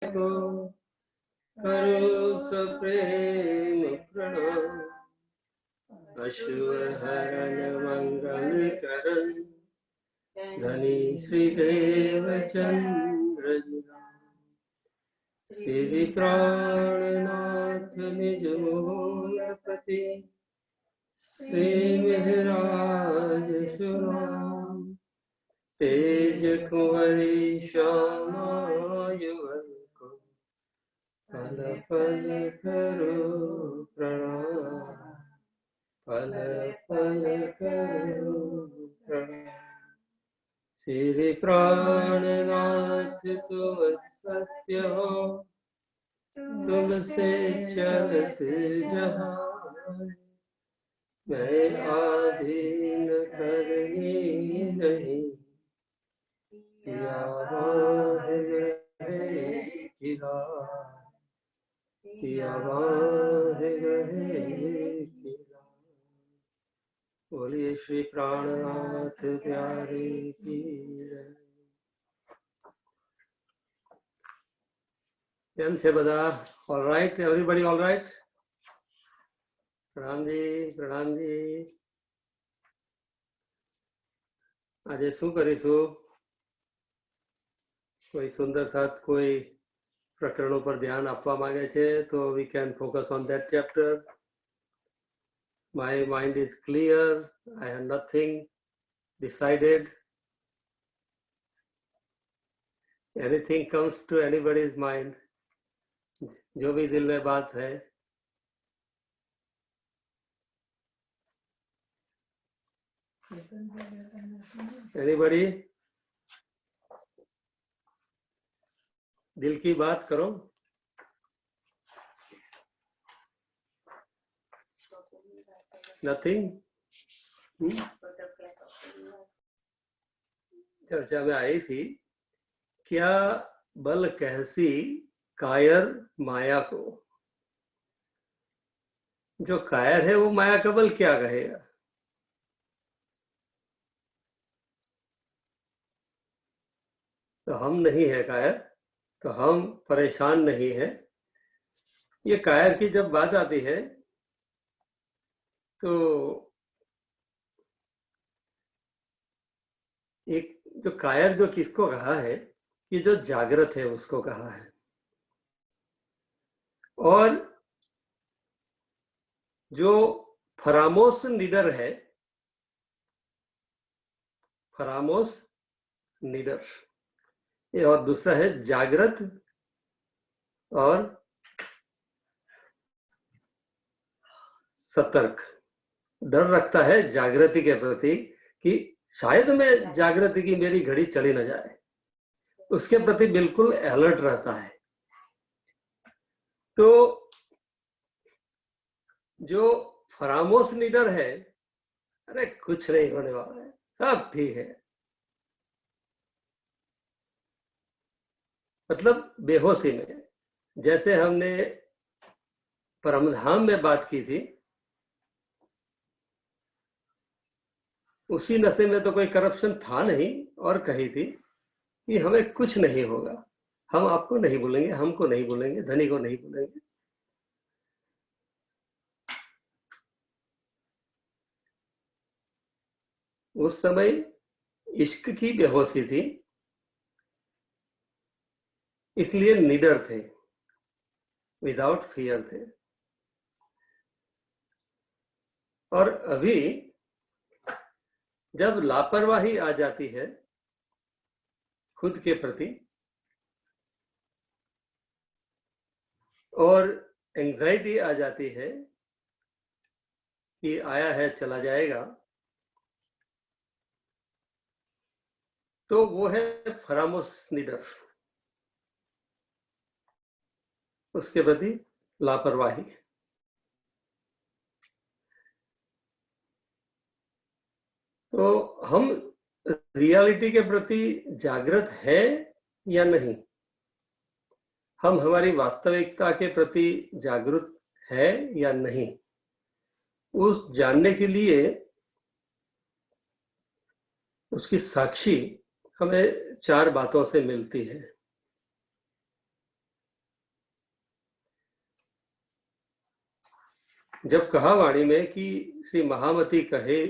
को करो सप्रेम प्रणाम। अशुभ हरण मंगल करण धनी श्रीदेव चंद्र श्री प्राणनाथ निज मूलपति श्री महराज सुराम तेज कुंवरी श्यामायुवर को पल पल करो प्रणाम। पल पल करो प्रणाम। श्री प्राणनाथ तुम सत्य हो तुमसे चलत जहान। मैं आधीन करनी नहीं बोलिए श्री प्राणनाथ प्यारे की। કેમ છે બધા? All right, everybody all right? પ્રણામ જી, પ્રણામ જી. આજે શું કરીશું? કોઈ સુંદર સાથ કોઈ પ્રકરણો પર ધ્યાન આપવા માંગે છે તો we can focus on that chapter. My mind is clear. I have nothing decided. Anything comes to anybody's mind. जो भी दिल में बात है. Anybody? दिल की बात करो. Nothing? चर्चा में आई थी, क्या बल कहसी कायर माया को? जो कायर है वो माया का बल क्या कहेगा? तो हम नहीं है कायर, तो हम परेशान नहीं है। ये कायर की जब बात आती है तो एक जो कायर जो किसको कहा है कि जो जागृत है उसको कहा है। और जो फरामोस नीडर है, फरामोस नीडर, ये और दूसरा है जागृत और सतर्क। डर रखता है जागृति के प्रति कि शायद मैं जागृति की मेरी घड़ी चली न जाए, उसके प्रति बिल्कुल अलर्ट रहता है। तो जो फरामोस लीडर है, अरे कुछ नहीं होने वाला है, सब ठीक है, मतलब बेहोशी में। जैसे हमने परमधाम में बात की थी, उसी नशे में तो कोई करप्शन था नहीं, और कही थी कि हमें कुछ नहीं होगा, हम आपको नहीं बोलेंगे, हमको नहीं बोलेंगे, धनी को नहीं बोलेंगे। उस समय इश्क की बेहोशी थी, इसलिए निडर थे, विदाउट फियर थे। और अभी जब लापरवाही आ जाती है खुद के प्रति और एंजाइटी आ जाती है कि आया है चला जाएगा, तो वो है फरामोस नीडर, उसके प्रति लापरवाही। तो हम रियलिटी के प्रति जागृत है या नहीं, हम हमारी वास्तविकता के प्रति जागरूक है या नहीं, उस जानने के लिए उसकी साक्षी हमें 4 बातों से मिलती है। जब कहा वाणी में कि श्री महामती कहे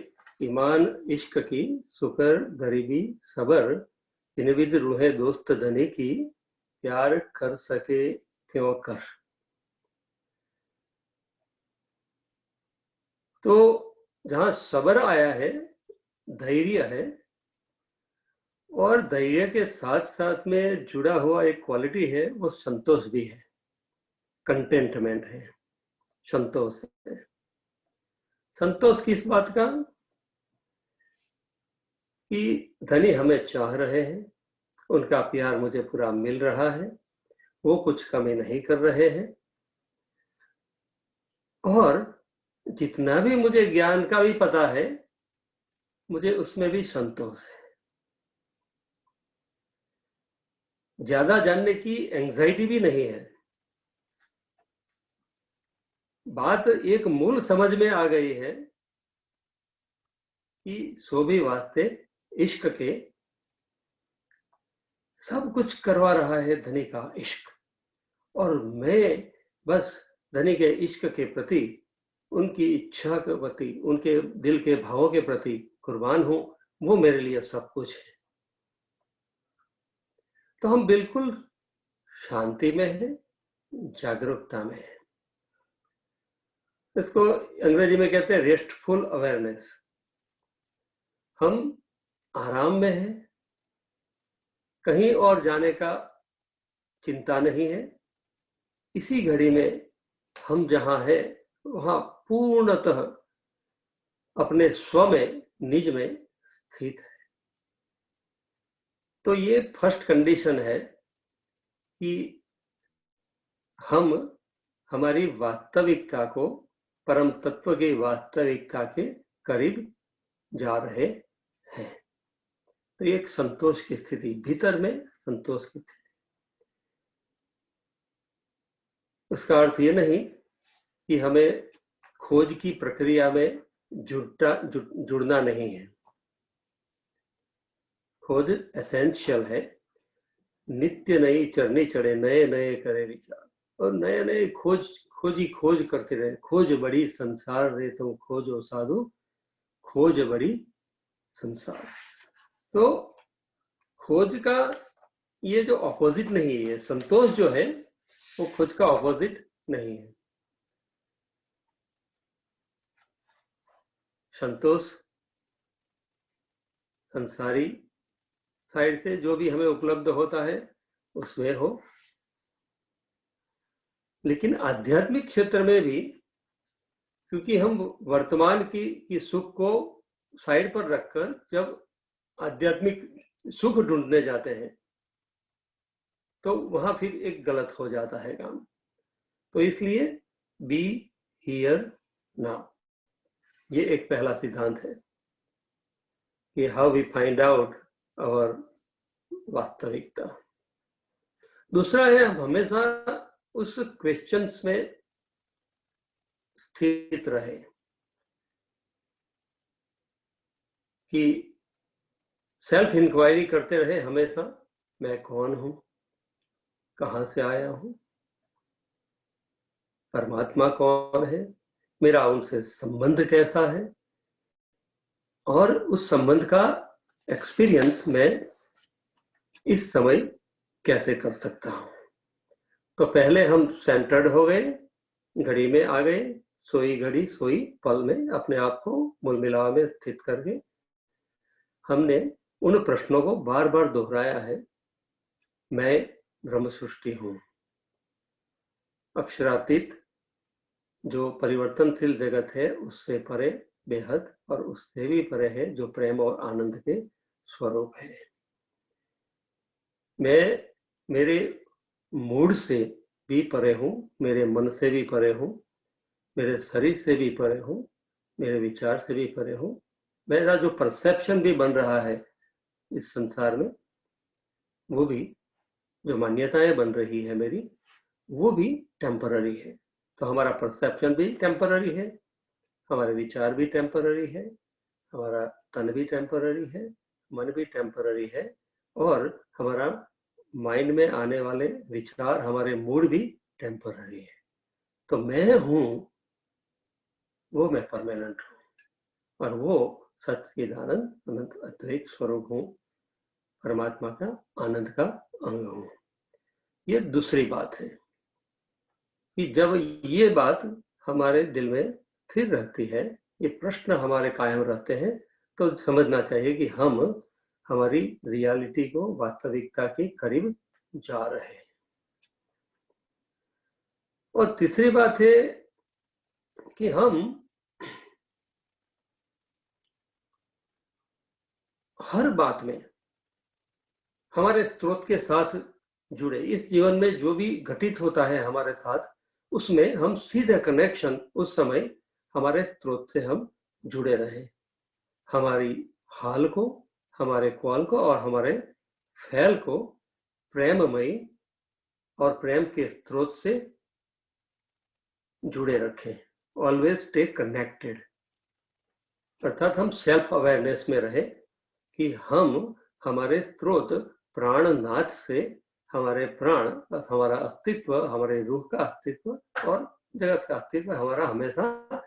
ईमान इश्क की सुकर गरीबी सबर इन विद रूहे दोस्त धनी की प्यार कर सके क्यों कर। तो जहां सबर आया है, धैर्य है, और धैर्य के साथ साथ में जुड़ा हुआ एक क्वालिटी है, वो संतोष भी है, कंटेंटमेंट है, संतोष है। संतोष किस बात का? कि धनी हमें चाह रहे हैं, उनका प्यार मुझे पूरा मिल रहा है, वो कुछ कमी नहीं कर रहे हैं, और जितना भी मुझे ज्ञान का भी पता है, मुझे उसमें भी संतोष है। ज्यादा जानने की एंजाइटी भी नहीं है। बात एक मूल समझ में आ गई है कि सो भी वास्ते इश्क के सब कुछ करवा रहा है धनी का इश्क, और मैं बस धनी के इश्क के प्रति, उनकी इच्छा के प्रति, उनके दिल के भावों के प्रति कुर्बान हूं, वो मेरे लिए सब कुछ है। तो हम बिल्कुल शांति में हैं, जागरूकता में है। इसको अंग्रेजी में कहते हैं रेस्टफुल अवेयरनेस। हम आराम में हैं, कहीं और जाने का चिंता नहीं है। इसी घड़ी में हम जहां हैं वहां पूर्णतः अपने स्व में, निज में स्थित है। तो ये फर्स्ट कंडीशन है कि हम हमारी वास्तविकता को, परम तत्व की वास्तविकता के करीब जा रहे हैं। तो एक संतोष की स्थिति, भीतर में संतोष की स्थिति। उसका अर्थ ये नहीं कि हमें खोज की प्रक्रिया में जुड़ना नहीं है। खोज एसेंशियल है। नित्य नई चरनी चढ़े, नए नए करे विचार, और नए नए खोज करते रहे। खोज बड़ी संसार रे तुम खोजो साधु, खोज बड़ी संसार। तो खोज का ये जो ऑपोजिट नहीं है, संतोष जो है वो खोज का ऑपोजिट नहीं है। संतोष संसारी साइड से जो भी हमें उपलब्ध होता है उसमें हो, लेकिन आध्यात्मिक क्षेत्र में भी, क्योंकि हम वर्तमान की सुख को साइड पर रखकर जब आध्यात्मिक सुख ढूंढने जाते हैं तो वहां फिर एक गलत हो जाता है काम। तो इसलिए बी हियर नाउ, ये एक पहला सिद्धांत है कि how we find out our वास्तविकता। दूसरा है हम हमेशा उस क्वेश्चंस में स्थित रहे कि सेल्फ इंक्वायरी करते रहे हमेशा, मैं कौन हूं, कहां से आया हूं, परमात्मा कौन है, मेरा उनसे संबंध कैसा है, और उस संबंध का एक्सपीरियंस मैं इस समय कैसे कर सकता हूं। तो पहले हम सेंटर्ड हो गए, घड़ी में आ गए, सोई घड़ी सोई पल में अपने आप को मूल मिलाव में स्थित करके हमने उन प्रश्नों को बार बार दोहराया है। मैं ब्रह्म सृष्टि हूं, अक्षरातीत जो परिवर्तनशील जगत है उससे परे बेहद, और उससे भी परे है जो प्रेम और आनंद के स्वरूप है। मैं मेरे मूड से भी परे हूं, मेरे मन से भी परे हूं, मेरे शरीर से भी परे हूं, मेरे विचार से भी परे हूं। मेरा जो परसेप्शन भी बन रहा है इस संसार में, वो भी जो मान्यताएं बन रही है मेरी, वो भी टेम्पररी है। तो हमारा परसेप्शन भी टेम्पररी है, हमारे विचार भी टेम्पररी है, हमारा तन भी टेम्पररी है, मन भी टेम्पररी है, और हमारा माइंड में आने वाले विचार, हमारे मूड भी टेम्पररी है। तो मैं हूं वो मैं परमानेंट हूँ और वो सच्चिदानंद अनंत अद्वैत स्वरूप हूँ, परमात्मा का आनंद का अंग हूँ। ये दूसरी बात है कि जब ये बात हमारे दिल में स्थिर रहती है, ये प्रश्न हमारे कायम रहते हैं, तो समझना चाहिए कि हम हमारी रियलिटी को, वास्तविकता के करीब जा रहे हैं। और तीसरी बात है कि हम हर बात में हमारे स्रोत के साथ जुड़े। इस जीवन में जो भी घटित होता है हमारे साथ, उसमें हम सीधे कनेक्शन उस समय हमारे स्रोत से हम जुड़े रहे। हमारी हाल को, हमारे क्वाल को और हमारे फैल को प्रेममयी और प्रेम के स्रोत से जुड़े रखें। ऑलवेज स्टे कनेक्टेड, अर्थात हम सेल्फ अवेयरनेस में रहे कि हम हमारे स्रोत प्राणनाथ से, हमारे प्राण, हमारा अस्तित्व, हमारे रूह का अस्तित्व और जगत का अस्तित्व हमारा हमेशा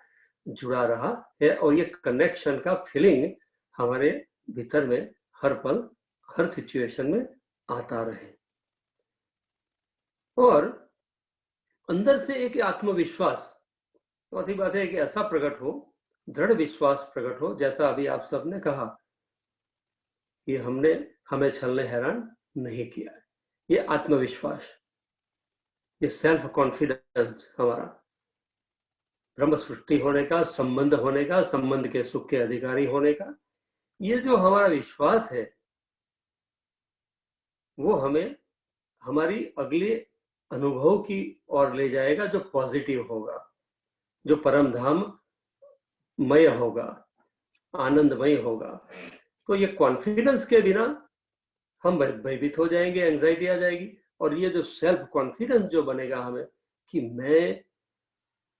जुड़ा रहा है। और ये कनेक्शन का फीलिंग हमारे भीतर में हर पल, हर सिचुएशन में आता रहे। और अंदर से एक आत्मविश्वास, चौथी बात है कि ऐसा प्रकट हो, दृढ़ विश्वास प्रकट हो, जैसा अभी आप सबने कहा कि हमें छल ने हैरान नहीं किया है। ये आत्मविश्वास, ये सेल्फ कॉन्फिडेंस हमारा ब्रह्म सृष्टि होने का, संबंध होने का, संबंध के सुख के अधिकारी होने का, ये जो हमारा विश्वास है वो हमें हमारी अगले अनुभव की ओर ले जाएगा, जो पॉजिटिव होगा, जो परम धाम मय होगा, आनंदमय होगा। तो ये कॉन्फिडेंस के बिना हम भयभीत हो जाएंगे, एंजाइटी आ जाएगी। और ये जो सेल्फ कॉन्फिडेंस जो बनेगा हमें कि मैं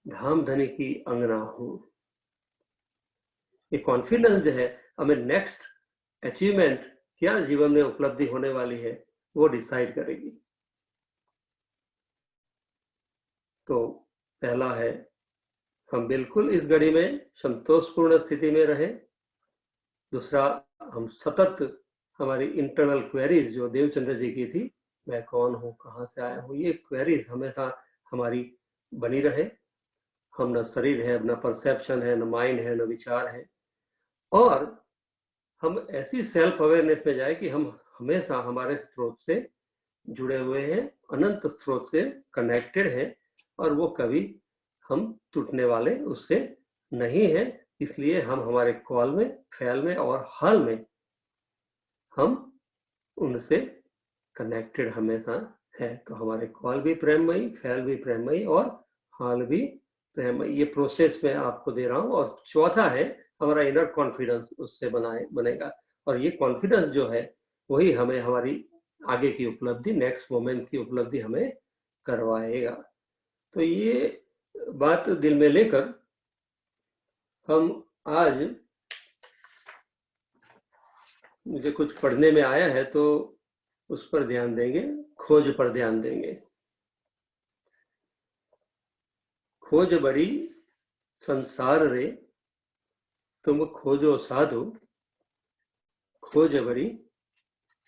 धाम धनी की अंगना हूं, ये कॉन्फिडेंस जो है हमें नेक्स्ट अचीवमेंट क्या जीवन में उपलब्धि होने वाली है वो डिसाइड करेगी। तो पहला है हम बिल्कुल इस घड़ी में संतोषपूर्ण स्थिति में रहे। दूसरा, हम सतत हमारी इंटरनल क्वेरीज जो देवचंद्र जी की थी, मैं कौन हूँ, कहाँ से आया हूँ, ये क्वेरीज हमेशा हमारी बनी रहे। हम न शरीर है, न परसेप्शन है, न माइंड है, न विचार है। और हम ऐसी सेल्फ अवेयरनेस में जाए कि हम हमेशा हमारे स्रोत से जुड़े हुए हैं, अनंत स्रोत से कनेक्टेड हैं और वो कभी हम टूटने वाले उससे नहीं है। इसलिए हम हमारे कॉल में, फैल में और हाल में हम उनसे कनेक्टेड हमेशा है। तो हमारे कॉल भी प्रेममयी, फैल भी प्रेममयी और हाल भी प्रेममयी। ये प्रोसेस में आपको दे रहा हूँ। और चौथा है हमारा इनर कॉन्फिडेंस, उससे बनेगा। और ये कॉन्फिडेंस जो है वही हमें हमारी आगे की उपलब्धि, नेक्स्ट मोमेंट की उपलब्धि हमें करवाएगा। तो ये बात दिल में लेकर हम आज, मुझे कुछ पढ़ने में आया है तो उस पर ध्यान देंगे, खोज पर ध्यान देंगे। खोज बड़ी संसार रे, तुम खोजो साधु, खोज बड़ी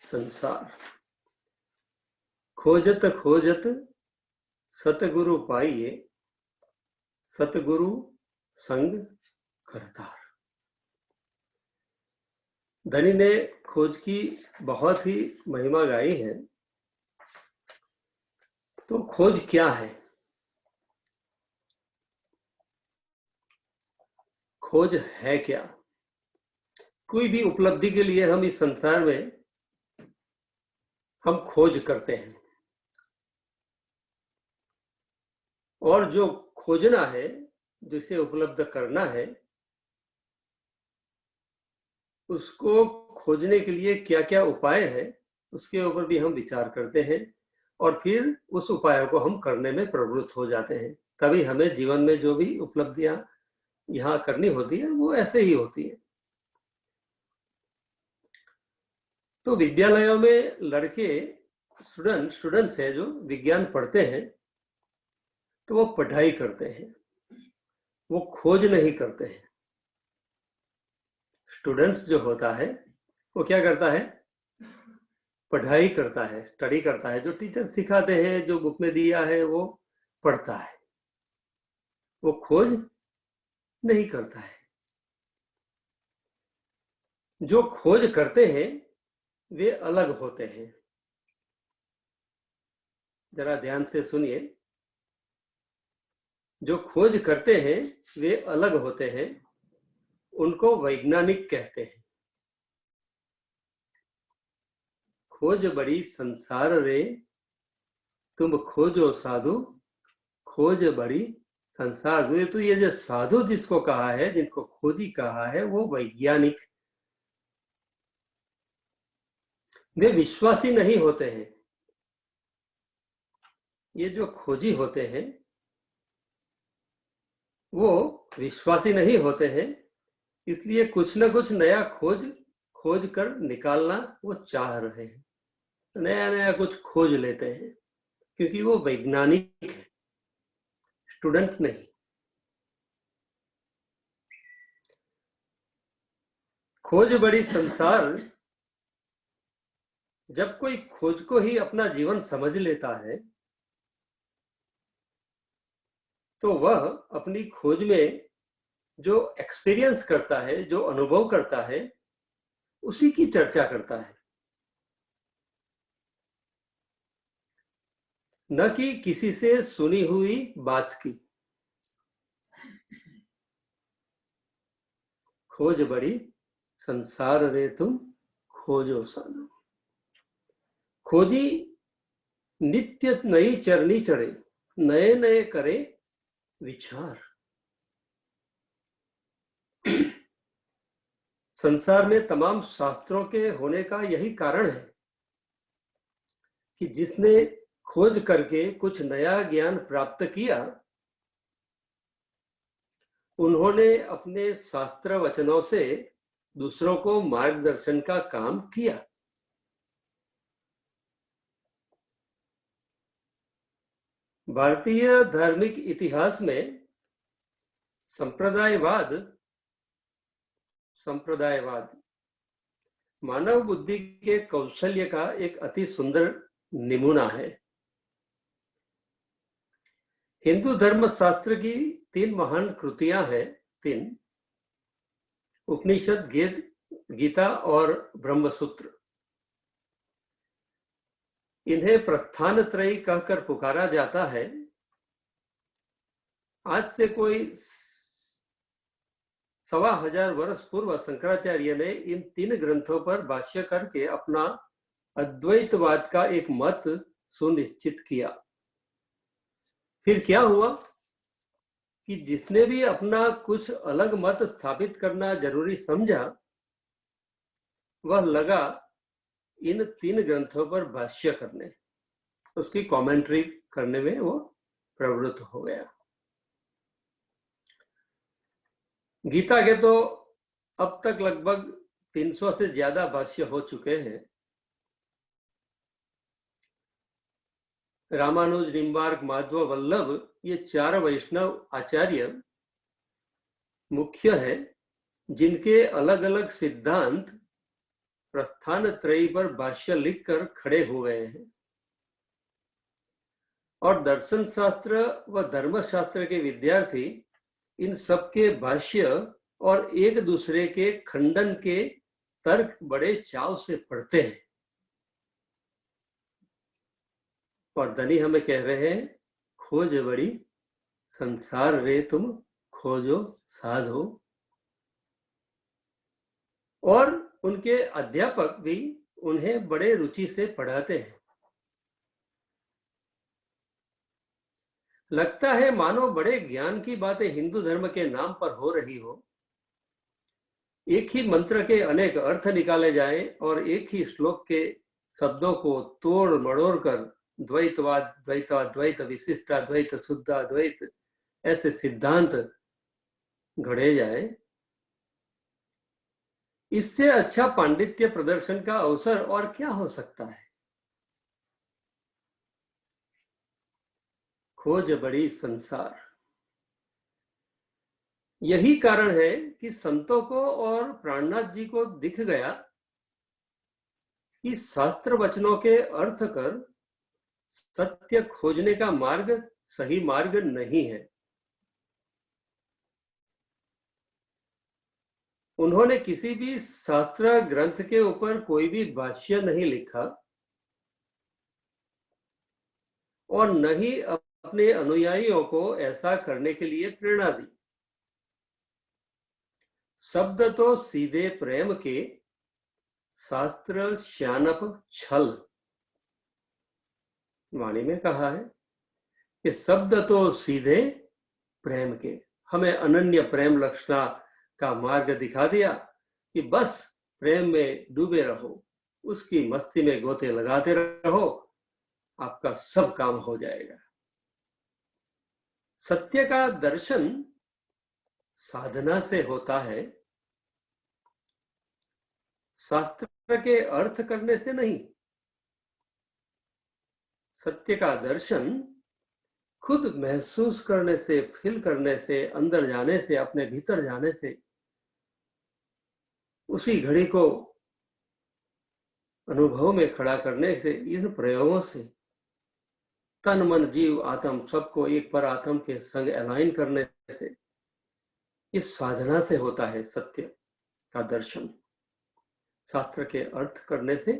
संसार। खोजत खोजत सतगुरु पाइए, सतगुरु संग करतार। धनी ने खोज की बहुत ही महिमा गाई है। तो खोज क्या है? खोज है क्या? कोई भी उपलब्धि के लिए हम इस संसार में हम खोज करते हैं, और जो खोजना है, जिसे उपलब्ध करना है, उसको खोजने के लिए क्या क्या उपाय है उसके ऊपर भी हम विचार करते हैं और फिर उस उपायों को हम करने में प्रवृत्त हो जाते हैं। तभी हमें जीवन में जो भी उपलब्धियां यहाँ करनी होती है वो ऐसे ही होती है। तो विद्यालयों में लड़के, स्टूडेंट्स हैं जो विज्ञान पढ़ते हैं, तो वो पढ़ाई करते हैं, वो खोज नहीं करते हैं। स्टूडेंट्स जो होता है वो क्या करता है, पढ़ाई करता है, स्टडी करता है, जो टीचर सिखाते हैं, जो बुक में दिया है वो पढ़ता है, वो खोज नहीं करता है। जो खोज करते हैं वे अलग होते हैं। जरा ध्यान से सुनिए, जो खोज करते हैं वे अलग होते हैं, उनको वैज्ञानिक कहते हैं। खोज बड़ी संसार रे तुम खोजो साधु, खोज बड़ी संसार रे। तो ये जो साधु जिसको कहा है, जिनको खोजी कहा है, वो वैज्ञानिक, वे विश्वासी नहीं होते हैं। ये जो खोजी होते हैं वो विश्वासी नहीं होते हैं, इसलिए कुछ ना कुछ नया खोज कर निकालना वो चाह रहे हैं, नया नया कुछ खोज लेते हैं, क्योंकि वो वैज्ञानिक है, स्टूडेंट नहीं। खोज बड़ी संसार, जब कोई खोज को ही अपना जीवन समझ लेता है तो वह अपनी खोज में जो एक्सपीरियंस करता है, जो अनुभव करता है, उसी की चर्चा करता है, न कि किसी से सुनी हुई बात की। खोज बड़ी संसार रे तुम खोजो साधु। खोजी नित्य नई चरनी चढ़े, नए नए करे विचार। संसार में तमाम शास्त्रों के होने का यही कारण है कि जिसने खोज करके कुछ नया ज्ञान प्राप्त किया, उन्होंने अपने शास्त्र वचनों से दूसरों को मार्गदर्शन का काम किया। भारतीय धार्मिक इतिहास में संप्रदायवाद मानव बुद्धि के कौशल्य का एक अति सुंदर नमूना है। हिंदू धर्म शास्त्र की 3 महान कृतियां हैं, 3 उपनिषद, गीता और ब्रह्मसूत्र। इन्हें प्रस्थान त्रयी कहकर पुकारा जाता है। आज से कोई 1500 वर्ष पूर्व शंकराचार्य ने इन 3 ग्रंथों पर भाष्य करके अपना अद्वैतवाद का एक मत सुनिश्चित किया। फिर क्या हुआ कि जिसने भी अपना कुछ अलग मत स्थापित करना जरूरी समझा, वह लगा इन 3 ग्रंथों पर भाष्य करने, उसकी कमेंट्री करने में वो प्रवृत्त हो गया। गीता के तो अब तक लगभग 300 से ज्यादा भाष्य हो चुके हैं। रामानुज, निम्बार्क, माधव, वल्लभ, ये 4 वैष्णव आचार्य मुख्य है, जिनके अलग अलग सिद्धांत प्रस्थान त्रयी पर भाष्य लिखकर खड़े हो गए हैं। और दर्शन शास्त्र व धर्मशास्त्र के विद्यार्थी इन सबके भाष्य और एक दूसरे के खंडन के तर्क बड़े चाव से पढ़ते हैं। और धनी हमें कह रहे हैं, खोज बड़ी संसार रे तुम खोजो साधो। और उनके अध्यापक भी उन्हें बड़े रुचि से पढ़ाते हैं। लगता है मानो बड़े ज्ञान की बातें हिंदू धर्म के नाम पर हो रही हो। एक ही मंत्र के अनेक अर्थ निकाले जाएं और एक ही श्लोक के शब्दों को तोड़ मड़ोड़ कर द्वैतवाद, द्वैताद्वैत, विशिष्टाद्वैत, शुद्धाद्वैत ऐसे सिद्धांत घड़े जाए। इससे अच्छा पांडित्य प्रदर्शन का अवसर और क्या हो सकता है। खोज बड़ी संसार। यही कारण है कि संतों को और प्राणनाथ जी को दिख गया कि शास्त्र वचनों के अर्थ कर सत्य खोजने का मार्ग सही मार्ग नहीं है। उन्होंने किसी भी शास्त्र ग्रंथ के ऊपर कोई भी भाष्य नहीं लिखा और न ही अपने अनुयायियों को ऐसा करने के लिए प्रेरणा दी। शब्द तो सीधे प्रेम के, शास्त्र श्यानप छल। वाणी में कहा है कि शब्द तो सीधे प्रेम के, हमें अनन्य प्रेम लक्षणा का मार्ग दिखा दिया कि बस प्रेम में डूबे रहो, उसकी मस्ती में गोते लगाते रहो, आपका सब काम हो जाएगा। सत्य का दर्शन साधना से होता है, शास्त्र के अर्थ करने से नहीं। सत्य का दर्शन खुद महसूस करने से, फील करने से, अंदर जाने से, अपने भीतर जाने से, उसी घड़ी को अनुभव में खड़ा करने से, इन प्रयोगों से तन मन जीव आत्म सबको एक पर आत्म के संग अलाइन करने से, इस साधना से होता है सत्य का दर्शन। शास्त्र के अर्थ करने से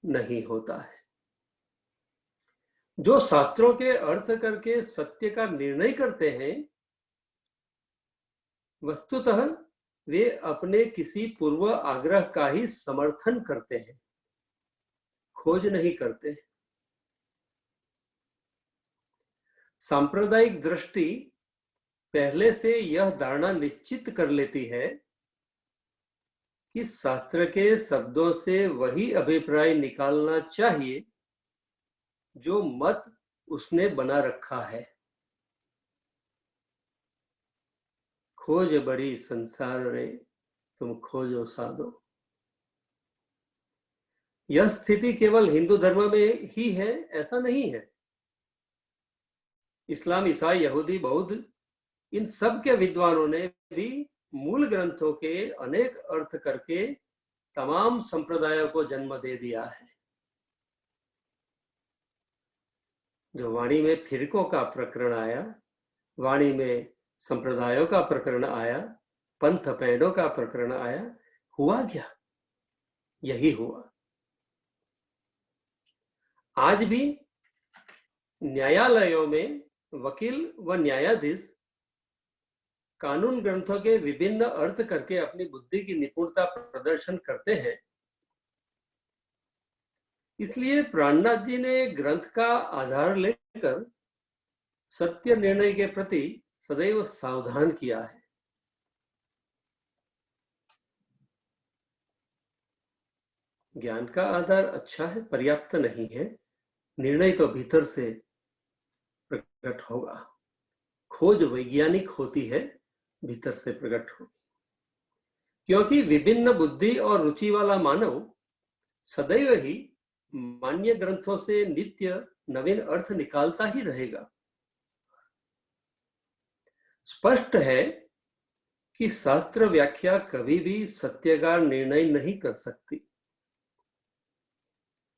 नहीं होता है। जो शास्त्रों के अर्थ करके सत्य का निर्णय करते हैं, वस्तुतः वे अपने किसी पूर्व आग्रह का ही समर्थन करते हैं, खोज नहीं करते। सांप्रदायिक दृष्टि पहले से यह धारणा निश्चित कर लेती है कि शास्त्र के शब्दों से वही अभिप्राय निकालना चाहिए जो मत उसने बना रखा है। खोज बड़ी संसार रे, तुम खोजो साधो। यह स्थिति केवल हिंदू धर्म में ही है ऐसा नहीं है। इस्लाम, ईसाई, यहूदी, बौद्ध, इन सब के विद्वानों ने भी मूल ग्रंथों के अनेक अर्थ करके तमाम संप्रदायों को जन्म दे दिया है। जो वाणी में फिरकों का प्रकरण आया, वाणी में संप्रदायों का प्रकरण आया, पंथ पैडों का प्रकरण आया, हुआ क्या? यही हुआ। आज भी न्यायालयों में वकील व न्यायाधीश कानून ग्रंथों के विभिन्न अर्थ करके अपनी बुद्धि की निपुणता प्रदर्शन करते हैं। इसलिए प्राणनाथ जी ने ग्रंथ का आधार लेकर सत्य निर्णय के प्रति सदैव सावधान किया है। ज्ञान का आधार अच्छा है, पर्याप्त नहीं है। निर्णय तो भीतर से प्रकट होगा। खोज वैज्ञानिक होती है, भीतर से प्रकट होगी। क्योंकि विभिन्न बुद्धि और रुचि वाला मानव सदैव ही मान्य ग्रंथों से नित्य नवीन अर्थ निकालता ही रहेगा। स्पष्ट है कि शास्त्र व्याख्या कभी भी सत्य का निर्णय नहीं कर सकती।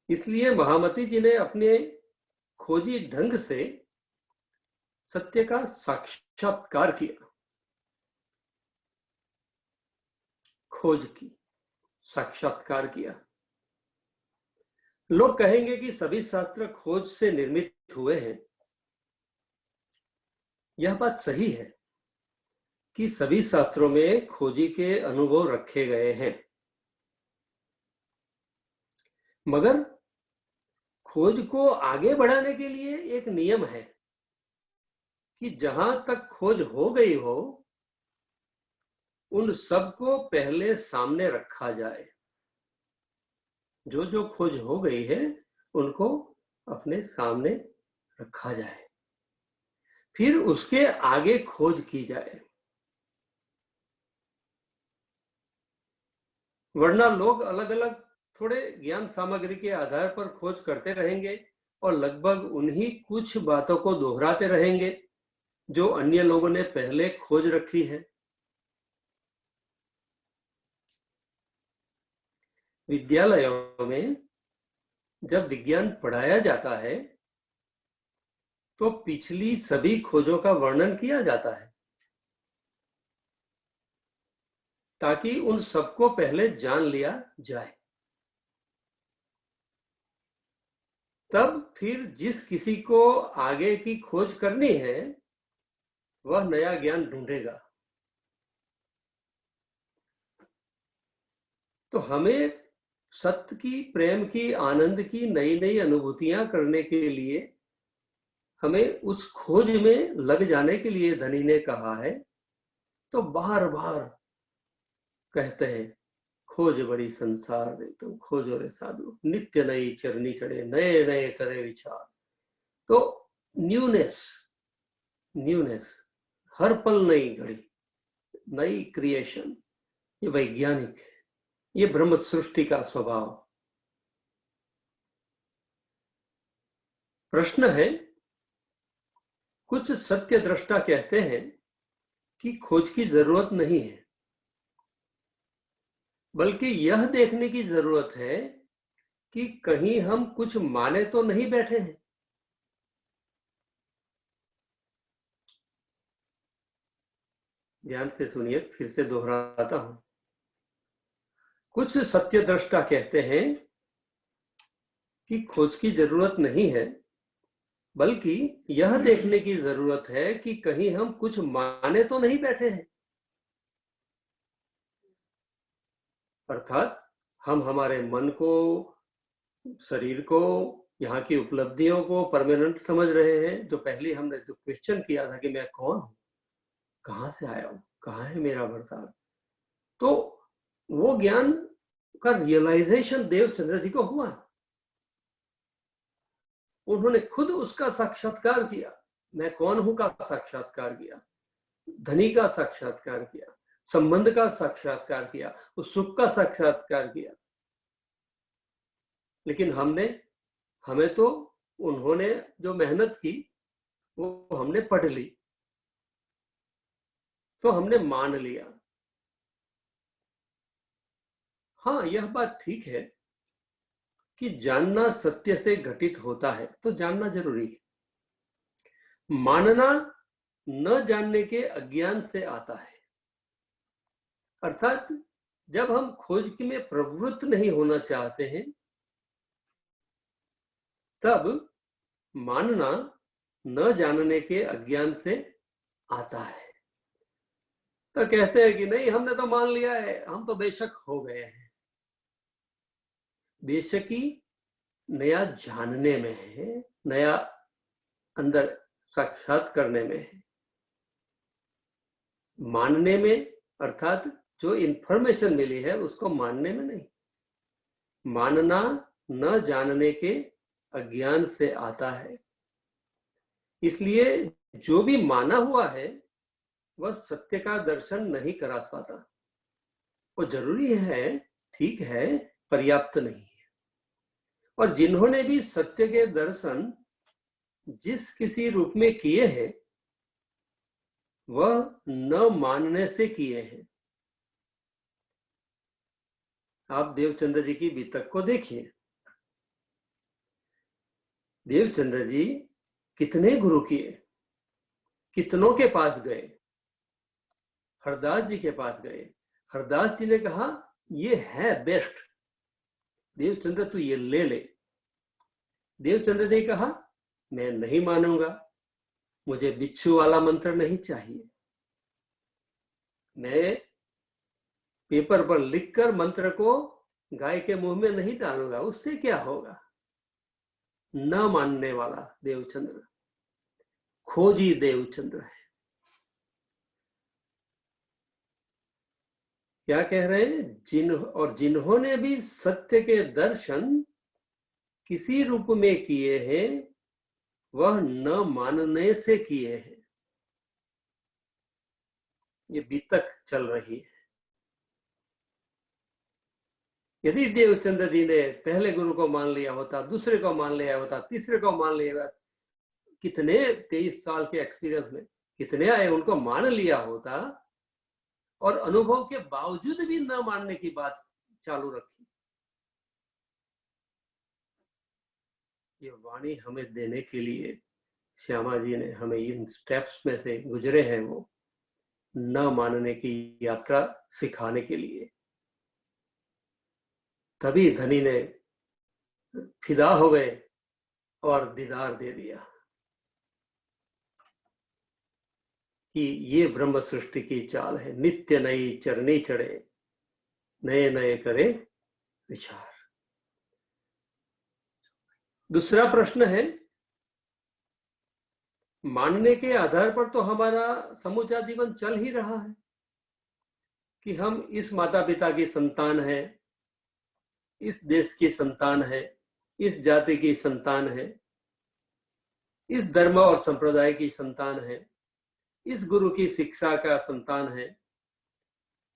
इसलिए महामती जी ने अपने खोजी ढंग से सत्य का साक्षात्कार किया, खोज की, साक्षात्कार किया। लोग कहेंगे कि सभी शास्त्र खोज से निर्मित हुए हैं। यह बात सही है कि सभी शास्त्रों में खोजी के अनुभव रखे गए हैं, मगर खोज को आगे बढ़ाने के लिए एक नियम है कि जहां तक खोज हो गई हो, उन सबको पहले सामने रखा जाए। जो जो खोज हो गई है उनको अपने सामने रखा जाए, फिर उसके आगे खोज की जाए। वरना लोग अलग अलग थोड़े ज्ञान सामग्री के आधार पर खोज करते रहेंगे और लगभग उन्हीं कुछ बातों को दोहराते रहेंगे जो अन्य लोगों ने पहले खोज रखी है। विद्यालयों में जब विज्ञान पढ़ाया जाता है तो पिछली सभी खोजों का वर्णन किया जाता है ताकि उन सबको पहले जान लिया जाए। तब फिर जिस किसी को आगे की खोज करनी है वह नया ज्ञान ढूंढेगा। तो हमें सत्य की, प्रेम की, आनंद की नई नई अनुभूतियां करने के लिए हमें उस खोज में लग जाने के लिए धनी ने कहा है। तो बार बार कहते हैं, खोज बड़ी संसार रे तुम खोजो रे साधु, नित्य नई चरनी चढ़े, नए नए करे विचार। तो न्यूनेस, हर पल नई घड़ी, नई क्रिएशन, ये वैज्ञानिक है, ये ब्रह्म सृष्टि का स्वभाव। प्रश्न है, कुछ सत्य दृष्टा कहते हैं कि खोज की जरूरत नहीं है, बल्कि यह देखने की जरूरत है कि कहीं हम कुछ माने तो नहीं बैठे हैं। ध्यान से सुनिए, फिर से दोहराता हूं। कुछ सत्य दृष्टा कहते हैं कि खोज की जरूरत नहीं है, बल्कि यह देखने की जरूरत है कि कहीं हम कुछ माने तो नहीं बैठे हैं। अर्थात हम हमारे मन को, शरीर को, यहाँ की उपलब्धियों को परमानेंट समझ रहे हैं। जो पहले हमने जो क्वेश्चन किया था कि मैं कौन हूं, कहां से आया हूं, कहां है मेरा बर्ताव, तो वो ज्ञान का रियलाइजेशन देवचंद्र जी को हुआ। उन्होंने खुद उसका साक्षात्कार किया। मैं कौन हूं का साक्षात्कार किया, धनी का साक्षात्कार किया, संबंध का साक्षात्कार किया, उस सुख का साक्षात्कार किया। लेकिन हमें तो उन्होंने जो मेहनत की वो हमने पढ़ ली, तो हमने मान लिया। हाँ, यह बात ठीक है कि जानना सत्य से घटित होता है, तो जानना जरूरी है। मानना न जानने के अज्ञान से आता है। अर्थात जब हम खोज में प्रवृत्त नहीं होना चाहते हैं, तब मानना न जानने के अज्ञान से आता है। तो कहते हैं कि नहीं, हमने तो मान लिया है, हम तो बेशक हो गए हैं। बेशकी नया जानने में है, नया अंदर साक्षात करने में है। मानने में, अर्थात जो इंफॉर्मेशन मिली है उसको मानने में नहीं। मानना न जानने के अज्ञान से आता है। इसलिए जो भी माना हुआ है वह सत्य का दर्शन नहीं करा पाता। वो जरूरी है, ठीक है, पर्याप्त नहीं है। और जिन्होंने भी सत्य के दर्शन जिस किसी रूप में किए हैं वह न मानने से किए हैं। आप देवचंद्र जी की बीतक को देखिए। देवचंद्र जी कितने गुरु किए, कितनों के पास गए। हरदास जी के पास गए, हरदास जी ने कहा ये है बेस्ट, देवचंद्र तू ये ले ले। देवचंद्र जी कहा मैं नहीं मानूंगा, मुझे बिच्छू वाला मंत्र नहीं चाहिए, मैं पेपर पर लिखकर मंत्र को गाय के मुंह में नहीं डालूंगा, उससे क्या होगा। न मानने वाला देवचंद्र, खोजी देवचंद्र है। क्या कह रहे हैं, जिन्होंने भी सत्य के दर्शन किसी रूप में किए हैं वह न मानने से किए हैं। ये बीतक चल रही है। यदि देवचंद्र जी ने पहले गुरु को मान लिया होता, दूसरे को मान लिया होता, तीसरे को मान लिया होता, कितने 23 साल के एक्सपीरियंस में कितने आए उनको मान लिया होता, और अनुभव के बावजूद भी न मानने की बात चालू रखी, ये वाणी हमें देने के लिए श्यामा जी ने हमें इन स्टेप्स में से गुजरे हैं, वो न मानने की यात्रा सिखाने के लिए। तभी धनी ने फिदा हो गए और दीदार दे दिया कि ये ब्रह्म सृष्टि की चाल है, नित्य नई चरनी चढ़े, नए नए करे विचार। दूसरा प्रश्न है, मानने के आधार पर तो हमारा समूचा जीवन चल ही रहा है कि हम इस माता पिता की संतान है, इस देश की संतान है, इस जाति की संतान है, इस धर्म और संप्रदाय की संतान है, इस गुरु की शिक्षा का संतान है।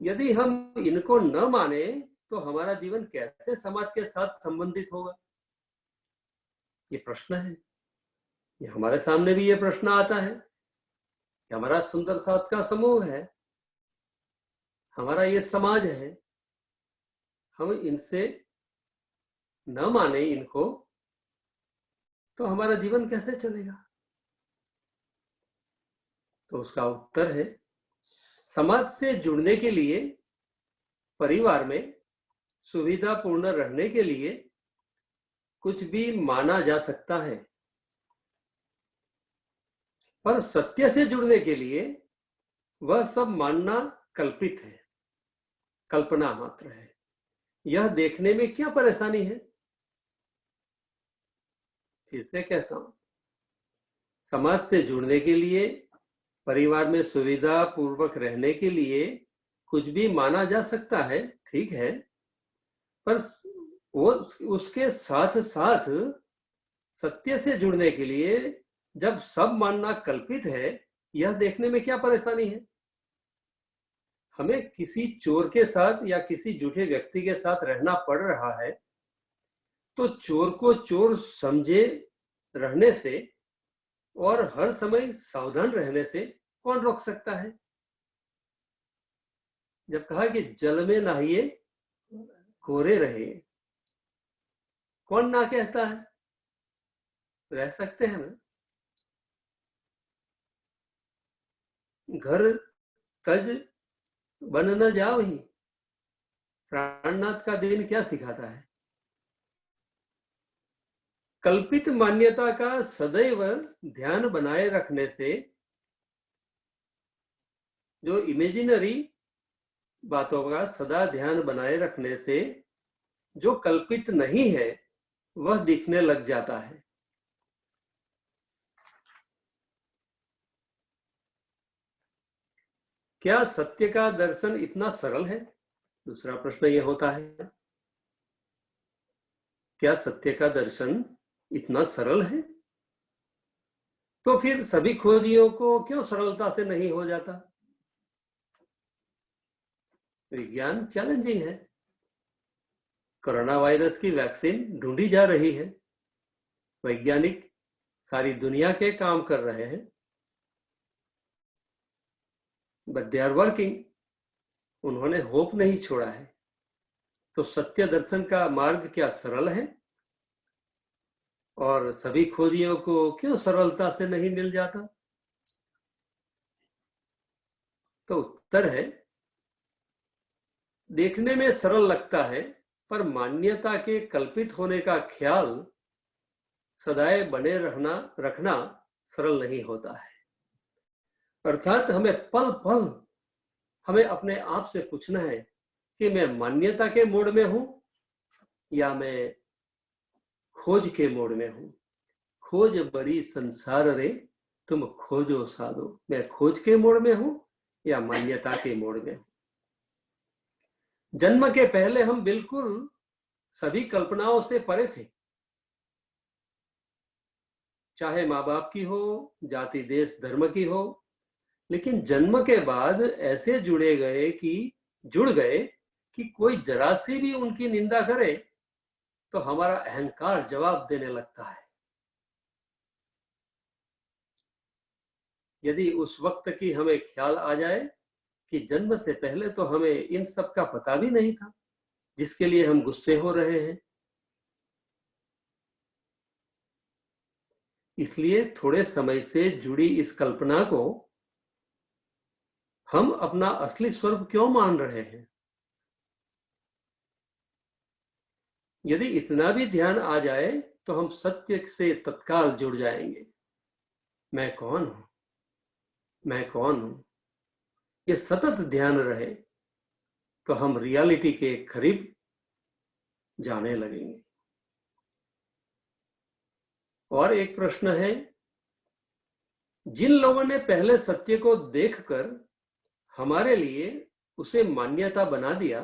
यदि हम इनको न माने तो हमारा जीवन कैसे समाज के साथ संबंधित होगा? ये प्रश्न है। ये हमारे सामने भी ये प्रश्न आता है कि हमारा सुंदर साथ का समूह है, हमारा ये समाज है, हम इनसे न माने इनको तो हमारा जीवन कैसे चलेगा? तो उसका उत्तर है, समाज से जुड़ने के लिए, परिवार में सुविधापूर्ण रहने के लिए कुछ भी माना जा सकता है, पर सत्य से जुड़ने के लिए वह सब मानना कल्पित है, कल्पना मात्र है। यह देखने में क्या परेशानी है? फिर से कहता हूं, समाज से जुड़ने के लिए, परिवार में सुविधा पूर्वक रहने के लिए कुछ भी माना जा सकता है, ठीक है, पर वो उसके साथ साथ सत्य से जुड़ने के लिए जब सब मानना कल्पित है, यह देखने में क्या परेशानी है? हमें किसी चोर के साथ या किसी झूठे व्यक्ति के साथ रहना पड़ रहा है, तो चोर को चोर समझे रहने से और हर समय सावधान रहने से कौन रोक सकता है? जब कहा कि जल में नहाइए कोरे रहे, कौन ना कहता है? रह सकते हैं ना। घर तज बन न जाओ ही, प्राणनाथ का दिन क्या सिखाता है? कल्पित मान्यता का सदैव ध्यान बनाए रखने से, जो इमेजिनरी बातों का सदा ध्यान बनाए रखने से जो कल्पित नहीं है वह दिखने लग जाता है। क्या सत्य का दर्शन इतना सरल है? दूसरा प्रश्न यह होता है, क्या सत्य का दर्शन इतना सरल है? तो फिर सभी खोजियों को क्यों सरलता से नहीं हो जाता? विज्ञान चैलेंजिंग है। कोरोना वायरस की वैक्सीन ढूंढी जा रही है, वैज्ञानिक सारी दुनिया के काम कर रहे हैं, बट दे आर वर्किंग। उन्होंने होप नहीं छोड़ा है। तो सत्य दर्शन का मार्ग क्या सरल है? और सभी खोजियों को क्यों सरलता से नहीं मिल जाता? तो उत्तर है, देखने में सरल लगता है, पर मान्यता के कल्पित होने का ख्याल सदैव बने रखना सरल नहीं होता है। अर्थात हमें पल पल हमें अपने आप से पूछना है कि मैं मान्यता के मोड में हूं या मैं खोज के मोड में हूं। खोज बड़ी संसार रे, तुम खोजो साधो। मैं खोज के मोड में हूं या मान्यता के मोड में हूं। जन्म के पहले हम बिल्कुल सभी कल्पनाओं से परे थे, चाहे माँ बाप की हो, जाति देश धर्म की हो। लेकिन जन्म के बाद ऐसे जुड़ गए कि कोई जरा सी भी उनकी निंदा करे तो हमारा अहंकार जवाब देने लगता है। यदि उस वक्त की हमें ख्याल आ जाए कि जन्म से पहले तो हमें इन सब का पता भी नहीं था, जिसके लिए हम गुस्से हो रहे हैं, इसलिए थोड़े समय से जुड़ी इस कल्पना को हम अपना असली स्वरूप क्यों मान रहे हैं? यदि इतना भी ध्यान आ जाए तो हम सत्य से तत्काल जुड़ जाएंगे। मैं कौन हूं, मैं कौन हूं, ये सतत ध्यान रहे तो हम रियलिटी के करीब जाने लगेंगे। और एक प्रश्न है, जिन लोगों ने पहले सत्य को देखकर हमारे लिए उसे मान्यता बना दिया,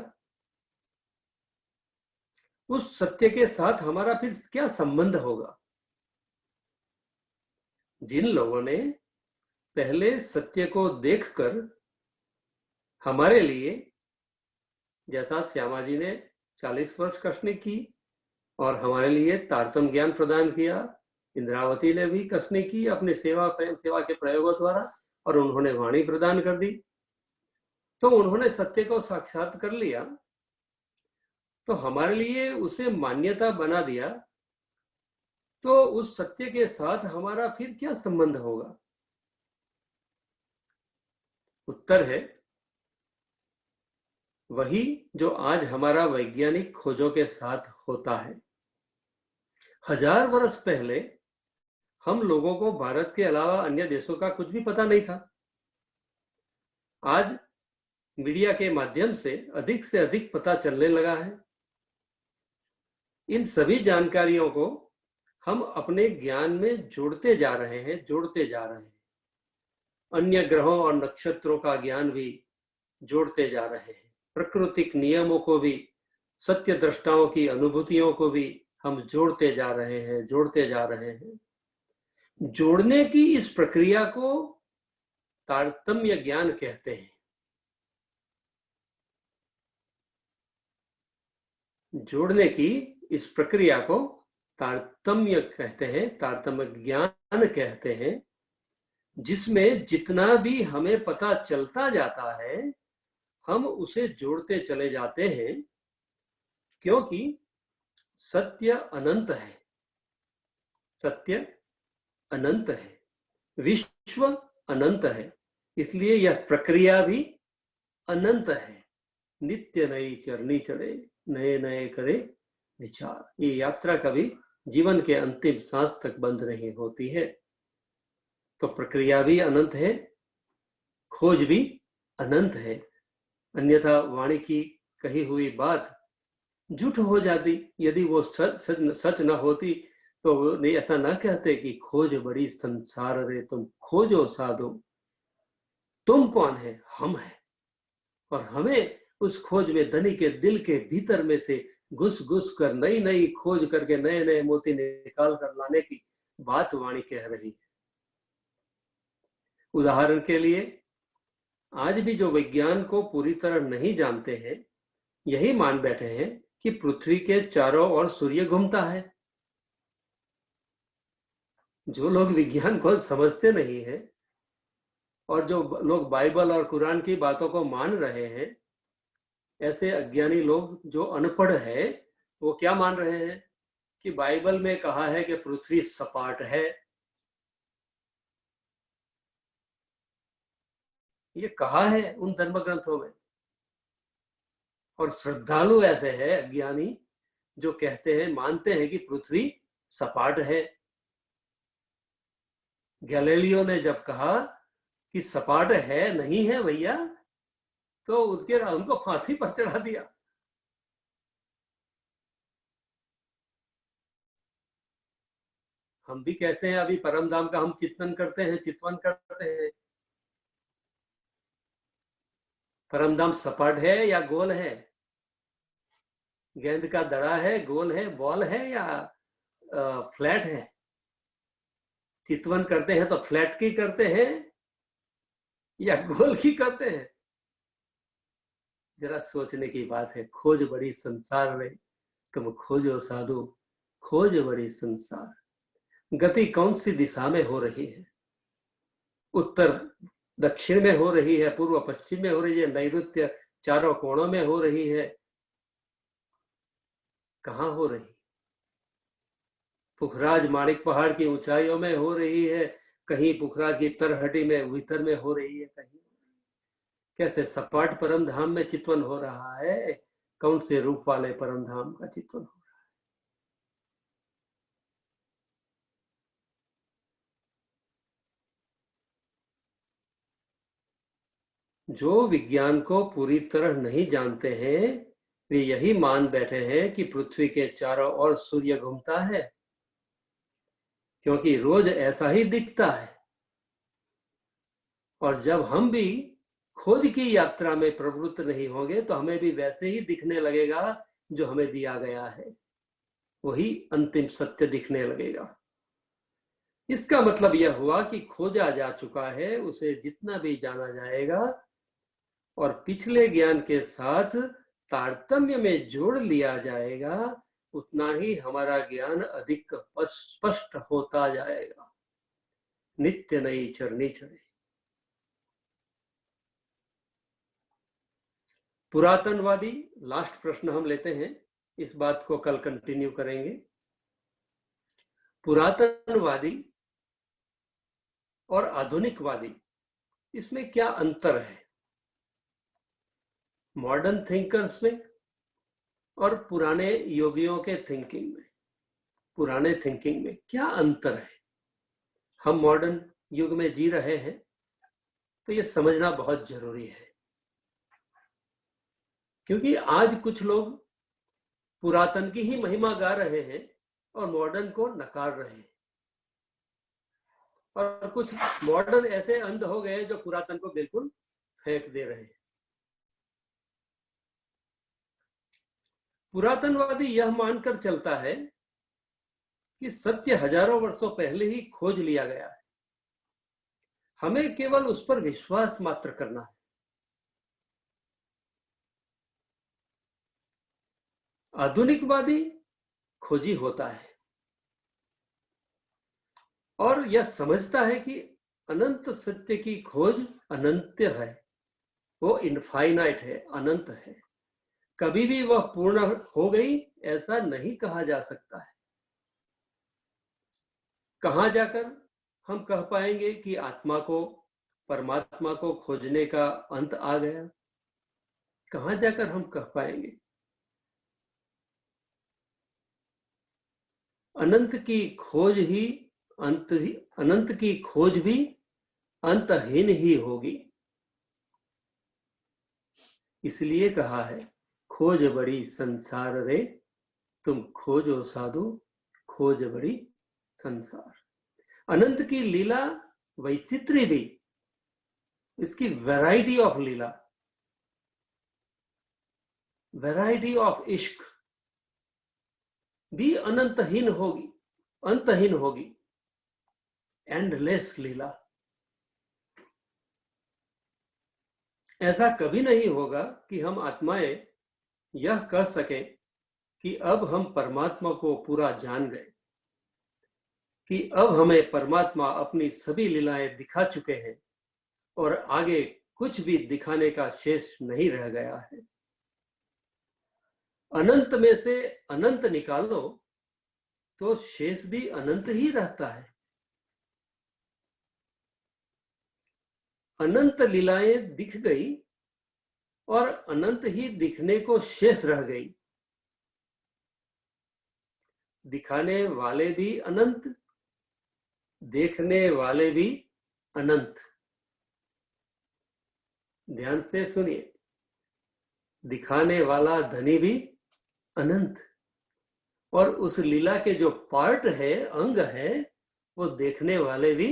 उस सत्य के साथ हमारा फिर क्या संबंध होगा? जिन लोगों ने पहले सत्य को देखकर हमारे लिए, जैसा श्यामा जी ने 40 वर्ष कसनी की और हमारे लिए तारतम्य ज्ञान प्रदान किया, इंद्रावती ने भी कसनी की अपनी सेवा के प्रयोगों द्वारा, और उन्होंने वाणी प्रदान कर दी, तो उन्होंने सत्य को साक्षात कर लिया, तो हमारे लिए उसे मान्यता बना दिया, तो उस सत्य के साथ हमारा फिर क्या संबंध होगा? उत्तर है वही जो आज हमारा वैज्ञानिक खोजों के साथ होता है। 1000 वर्ष पहले हम लोगों को भारत के अलावा अन्य देशों का कुछ भी पता नहीं था। आज मीडिया के माध्यम से अधिक पता चलने लगा है। इन सभी जानकारियों को हम अपने ज्ञान में जोड़ते जा रहे हैं। अन्य ग्रहों और नक्षत्रों का ज्ञान भी जोड़ते जा रहे हैं। प्राकृतिक नियमों को भी, सत्य दृष्टाओं की अनुभूतियों को भी हम जोड़ते जा रहे हैं। जोड़ने की इस प्रक्रिया को तारतम्य ज्ञान कहते हैं। जोड़ने की इस प्रक्रिया को तारतम्य कहते हैं, तारतम्य ज्ञान कहते हैं, जिसमें जितना भी हमें पता चलता जाता है हम उसे जोड़ते चले जाते हैं, क्योंकि सत्य अनंत है। सत्य अनंत है, विश्व अनंत है, इसलिए यह प्रक्रिया भी अनंत है। नित्य नई चरनी चढ़े, नए नए करे विचार। ये यात्रा कभी जीवन के अंतिम सांस तक बंद नहीं होती है। तो प्रक्रिया भी अनंत है, खोज भी अनंत है। अन्यथा वाणी की कही हुई बात झूठ हो जाती। यदि वो सच न होती तो ऐसा न कहते कि खोज बड़ी संसार रे तुम खोजो साधो। तुम कौन है? हम है, और हमें उस खोज में धनी के दिल के भीतर में से घुस घुस कर नई नई खोज करके नए नए मोती निकाल कर लाने की बात वाणी कह रही है। उदाहरण के लिए, आज भी जो विज्ञान को पूरी तरह नहीं जानते हैं, यही मान बैठे हैं कि पृथ्वी के चारों ओर सूर्य घूमता है। जो लोग विज्ञान को समझते नहीं हैं और जो लोग बाइबल और कुरान की बातों को मान रहे हैं, ऐसे अज्ञानी लोग जो अनपढ़ है, वो क्या मान रहे हैं कि बाइबल में कहा है कि पृथ्वी सपाट है। ये कहा है उन धर्म ग्रंथों में। और श्रद्धालु ऐसे हैं अज्ञानी जो कहते हैं, मानते हैं कि पृथ्वी सपाट है। गैलीलियो ने जब कहा कि सपाट है, नहीं है भैया, तो उनको फांसी पर चढ़ा दिया। हम भी कहते हैं अभी परम धाम का हम चिंतन करते हैं। परम धाम सपाट है या गोल है? गेंद का दड़ा है, गोल है, बॉल है या फ्लैट है? चितवन करते हैं तो फ्लैट की करते हैं या गोल की करते हैं? जरा सोचने की बात है। खोज बड़ी संसार में, तुम खोजो साधु, खोज बड़ी संसार। गति कौन सी दिशा में हो रही है? उत्तर दक्षिण में हो रही है, पूर्व पश्चिम में हो रही है, नैऋत्य चारों कोणों में हो रही है? कहां हो रही? पुखराज माणिक पहाड़ की ऊंचाइयों में हो रही है, कहीं पुखराज की तरहटी में भीतर में हो रही है, कहीं कैसे सपाट परम धाम में चितवन हो रहा है, कौन से रूप वाले परम धाम का चितवन हो रहा है। जो विज्ञान को पूरी तरह नहीं जानते हैं वे यही मान बैठे हैं कि पृथ्वी के चारों ओर सूर्य घूमता है, क्योंकि रोज ऐसा ही दिखता है। और जब हम भी खोज की यात्रा में प्रवृत्त नहीं होंगे तो हमें भी वैसे ही दिखने लगेगा जो हमें दिया गया है, वही अंतिम सत्य दिखने लगेगा। इसका मतलब यह हुआ कि खोजा जा चुका है उसे जितना भी जाना जाएगा और पिछले ज्ञान के साथ तारतम्य में जोड़ लिया जाएगा, उतना ही हमारा ज्ञान अधिक स्पष्ट होता जाएगा। नित्य नई चरनी चढ़े। पुरातनवादी, लास्ट प्रश्न हम लेते हैं, इस बात को कल कंटिन्यू करेंगे। पुरातनवादी और आधुनिकवादी, इसमें क्या अंतर है? मॉडर्न थिंकर्स में और पुराने योगियों के थिंकिंग में, पुराने थिंकिंग में क्या अंतर है? हम मॉडर्न युग में जी रहे हैं तो ये समझना बहुत जरूरी है, क्योंकि आज कुछ लोग पुरातन की ही महिमा गा रहे हैं और मॉडर्न को नकार रहे हैं, और कुछ मॉडर्न ऐसे अंध हो गए जो पुरातन को बिल्कुल फेंक दे रहे हैं। पुरातनवादी यह मानकर चलता है कि सत्य हजारों वर्षों पहले ही खोज लिया गया है, हमें केवल उस पर विश्वास मात्र करना है। आधुनिकवादी खोजी होता है और यह समझता है कि अनंत सत्य की खोज अनंत है, वो इनफाइनाइट है, अनंत है, कभी भी वह पूर्ण हो गई ऐसा नहीं कहा जा सकता है। कहां जाकर हम कह पाएंगे कि आत्मा को, परमात्मा को खोजने का अंत आ गया? कहां जाकर हम कह पाएंगे? अनंत की खोज ही अनंत की खोज भी अंतहीन ही होगी। इसलिए कहा है, खोज बड़ी संसार रे, तुम खोजो साधु, खोज बड़ी संसार। अनंत की लीला वैचित्र्य भी, इसकी variety of Leela, variety of इश्क भी अनंतहीन होगी, अंतहीन होगी, एंडलेस लीला। ऐसा कभी नहीं होगा कि हम आत्माएं यह कह सकें कि अब हम परमात्मा को पूरा जान गए, कि अब हमें परमात्मा अपनी सभी लीलाएं दिखा चुके हैं और आगे कुछ भी दिखाने का शेष नहीं रह गया है। अनंत में से अनंत निकालो तो शेष भी अनंत ही रहता है। अनंत लीलाएं दिख गई और अनंत ही दिखने को शेष रह गई। दिखाने वाले भी अनंत, देखने वाले भी अनंत। ध्यान से सुनिए, दिखाने वाला धनी भी अनंत, और उस लीला के जो पार्ट है, अंग है, वो देखने वाले भी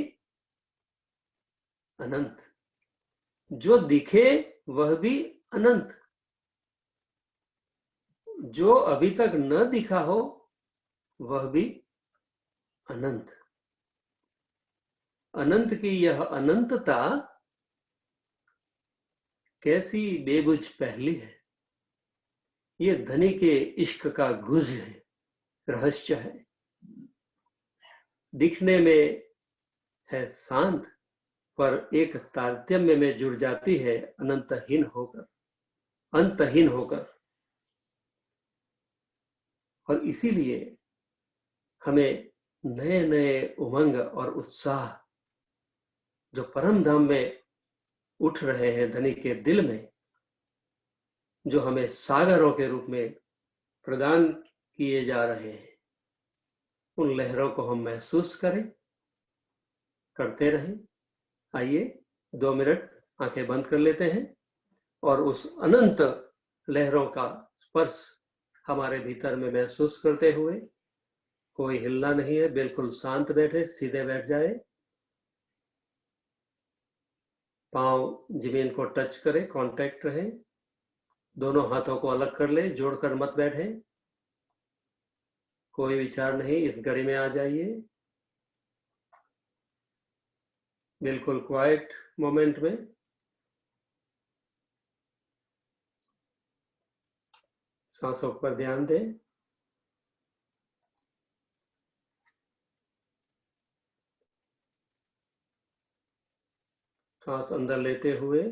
अनंत। जो दिखे वह भी अनंत, जो अभी तक न दिखा हो वह भी अनंत। अनंत की यह अनंतता कैसी बेबुझ पहली है। ये धनी के इश्क का गुज है, रहस्य है। दिखने में है शांत, पर एक तारतम्य में जुड़ जाती है अनंतहीन होकर, अंतहीन होकर। और इसीलिए हमें नए नए उमंग और उत्साह जो परम धाम में उठ रहे हैं धनी के दिल में, जो हमें सागरों के रूप में प्रदान किए जा रहे हैं, उन लहरों को हम महसूस करें, करते रहें। आइए 2 मिनट आंखें बंद कर लेते हैं और उस अनंत लहरों का स्पर्श हमारे भीतर में महसूस करते हुए, कोई हिलना नहीं है, बिल्कुल शांत बैठे, सीधे बैठ जाए, पांव जमीन को टच करें, कांटेक्ट रहे, दोनों हाथों को अलग कर ले, जोड़कर मत बैठे, कोई विचार नहीं, इस घड़ी में आ जाइए, बिल्कुल क्वाइट मोमेंट में। सांसों पर ध्यान दें। सांस अंदर लेते हुए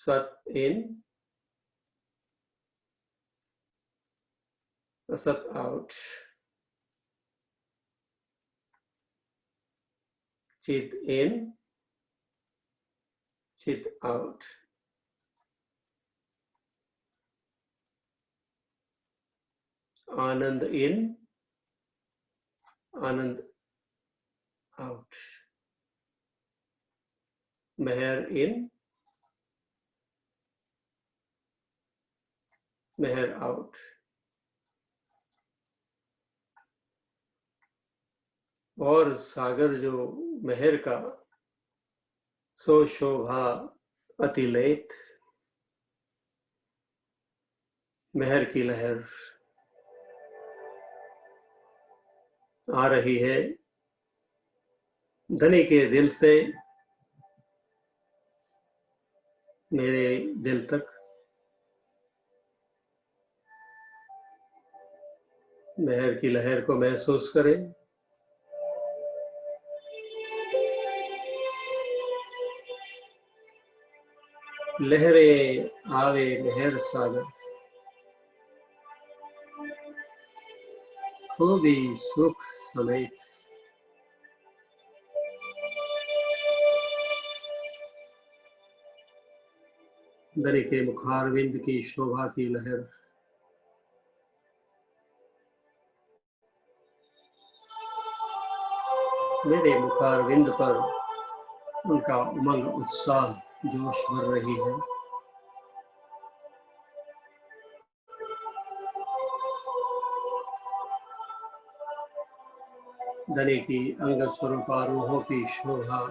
सत इन, सत आउट, चित इन, चित आउट, आनंद इन, आनंद आउट, मेहर इन, मेहर आउट। और सागर जो मेहर का सो शोभा अतिलेत, मेहर की लहर आ रही है धनी के दिल से मेरे दिल तक। मेहर की लहर को महसूस करें। लहरें आवे मेहर सागर, खूबी सुख समेत। धनी के मुखारविंद की शोभा की लहर मेरे मुखारविंद पर उनका उमंग उत्साह जोश भर रही है। धनी की अंग स्वरूपा रूहों की शोभा,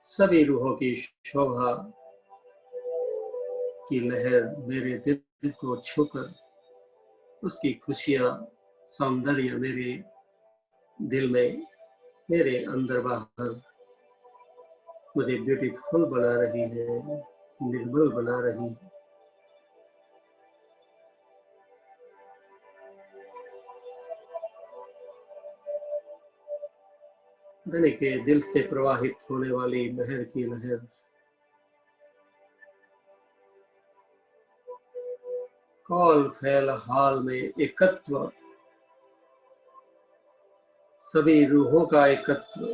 सभी रूहों की शोभा की लहर मेरे दिल को छूकर उसकी खुशियां, सौंदर्य मेरे दिल में, मेरे अंदर बाहर मुझे ब्यूटीफुल बना रही है, निर्मल बना रही है। धनी के दिल से प्रवाहित होने वाली मेहर की लहर कौल फैल हाल में एकत्व, सभी रूहों का एकत्व,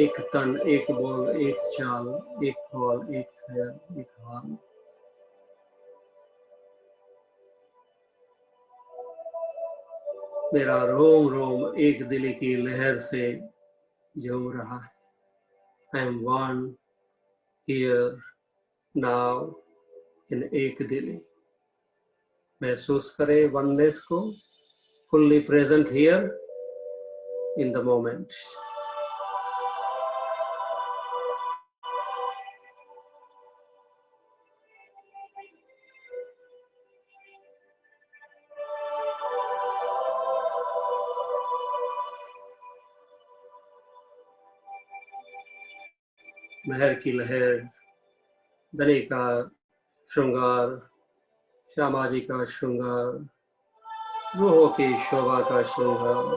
एक तन, एक बोल, एक चाल, एक कौल, एक फैल, एक हाल। मेरा रोम रोम एक दिल की लहर से झूम रहा है। I am one here now in एक दिली। महसूस करें वननेस को, fully present here in the moment। मेहर की लहर, धनी का श्रृंगार, श्यामा जी का श्रृंगार, रूहों की शोभा का श्रृंगार,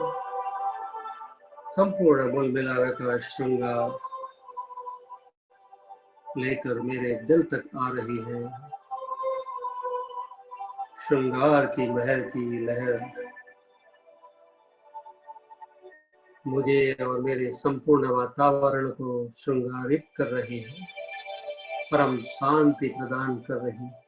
संपूर्ण मूल मिलावे का श्रृंगार लेकर मेरे दिल तक आ रही है। श्रृंगार की महर की लहर मुझे और मेरे संपूर्ण वातावरण को श्रृंगारित कर रही है, परम शांति प्रदान कर रही है।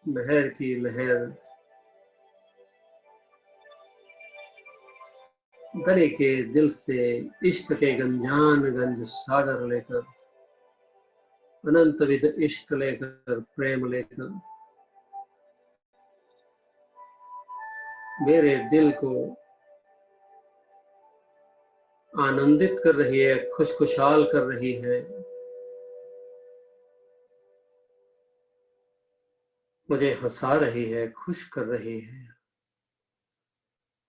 महर की लहर दरे के दिल से इश्क के गंजान गंज सागर लेकर, अनंत विध इश्क लेकर, प्रेम लेकर मेरे दिल को आनंदित कर रही है, खुशखुशाल कर रही है। मुझे हंसा रही है, खुश कर रही है,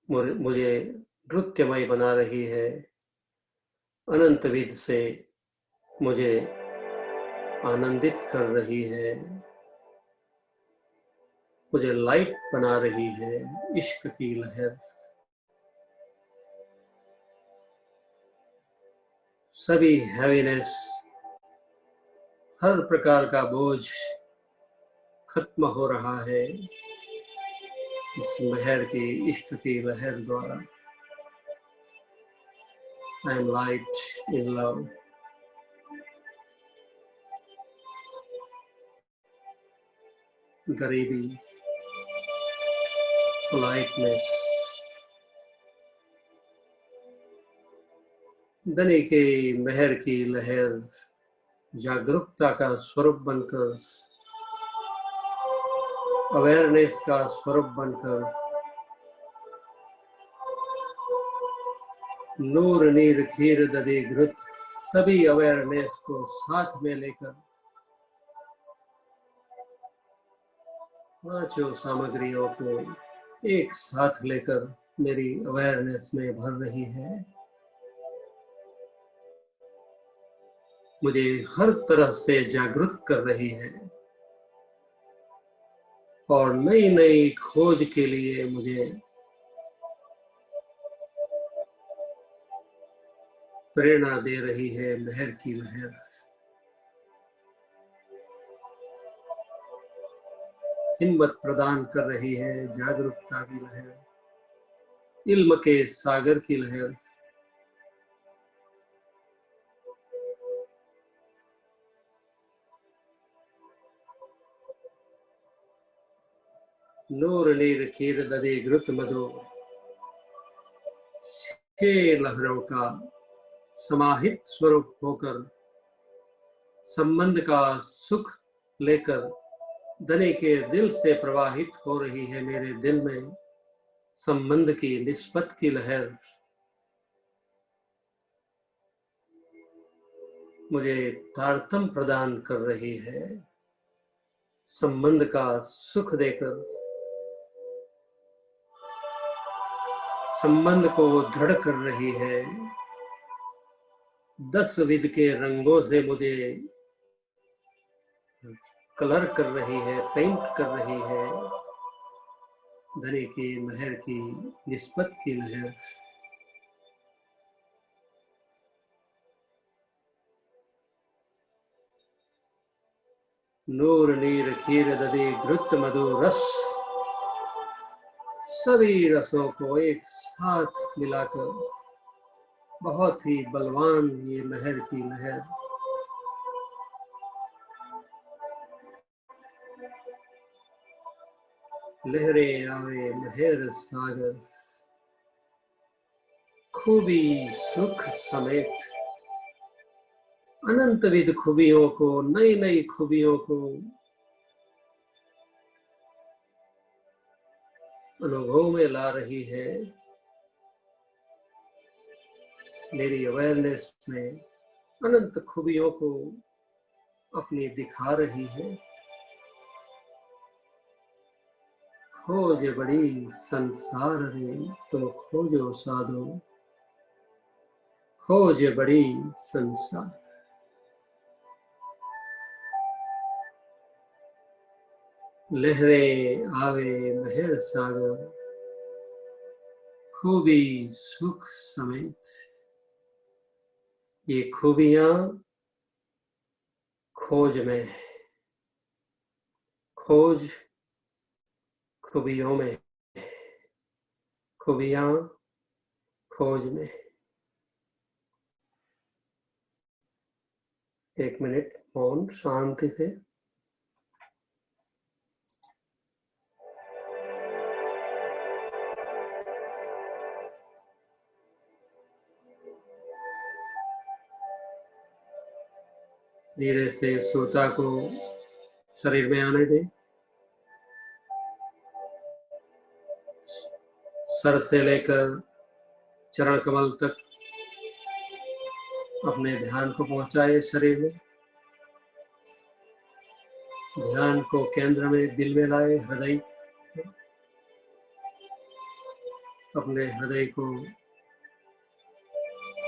मुझे नृत्यमय बना रही है। अनंत विध से मुझे आनंदित कर रही है, मुझे लाइट बना रही है। इश्क की लहर सभी हैवीनेस, हर प्रकार का बोझ खत्म हो रहा है इस महर की, इश्क की लहर द्वारा। I am light in love. गरीबी, पोलाइटनेस, दने के महर की लहर जागरूकता का स्वरूप बनकर, अवेयरनेस का स्वरूप बनकर, नूर नीर खीर दधि घृत, सभी अवेयरनेस को साथ में लेकर पांचों सामग्रियों को एक साथ लेकर मेरी अवेयरनेस में भर रही है। मुझे हर तरह से जागृत कर रही है और नई नई खोज के लिए मुझे प्रेरणा दे रही है। महर की लहर हिम्मत प्रदान कर रही है। जागरूकता की लहर, इल्म के सागर की लहर नूर नीर खीर दधि घृत मधु, 6 लहरों का समाहित स्वरूप होकर संबंध का सुख लेकर दने के दिल से प्रवाहित हो रही है। मेरे दिल में संबंध की निस्बत की लहर मुझे तारतम्य प्रदान कर रही है, संबंध का सुख देकर संबंध को दृढ़ कर रही है। 10 विध के रंगों से मुझे कलर कर रही है, पेंट कर रही है। धने की महर की निस्बत की लहर नूर नीर खीर दधि घृत मधु रस, सभी रसों को एक साथ मिलाकर बहुत ही बलवान ये महर की लहर लहरे आवे महर सागर, खूबी सुख समेत अनंत विध खूबियों को, नई नई खूबियों को अनुभव में ला रही है। मेरी अवेयरनेस में अनंत खूबियों को अपनी दिखा रही है। खोज बड़ी संसार रे तुम खोजो साधो, खोज बड़ी संसार। लहरे आवे महर सागर, खूबी सुख समेत ये खूबियां खोज में, खोज खूबियों में, खूबियां खोज में। 1 मिनट मौन शांति से। धीरे से श्रोता को शरीर में आने दें। सर से लेकर चरण कमल तक अपने ध्यान को पहुंचाए शरीर में। ध्यान को केंद्र में दिल में लाए, हृदय। अपने हृदय को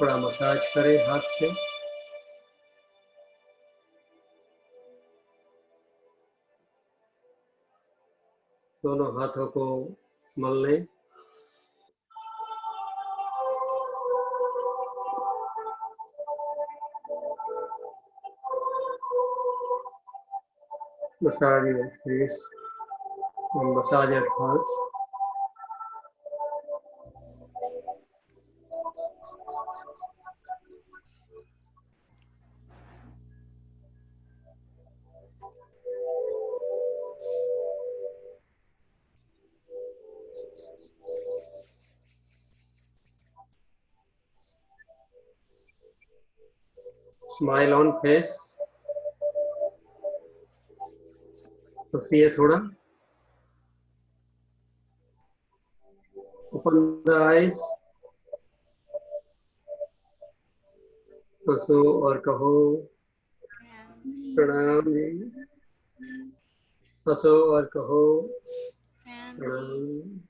थोड़ा मसाज करें हाथ से। दोनों हाथों को मल लें। Massage your face and massage your heart. Smile on face. हंसिए थोड़ा। Open the eyes. हंसो और कहो प्रणाम जी। हंसो और कहो प्रणाम।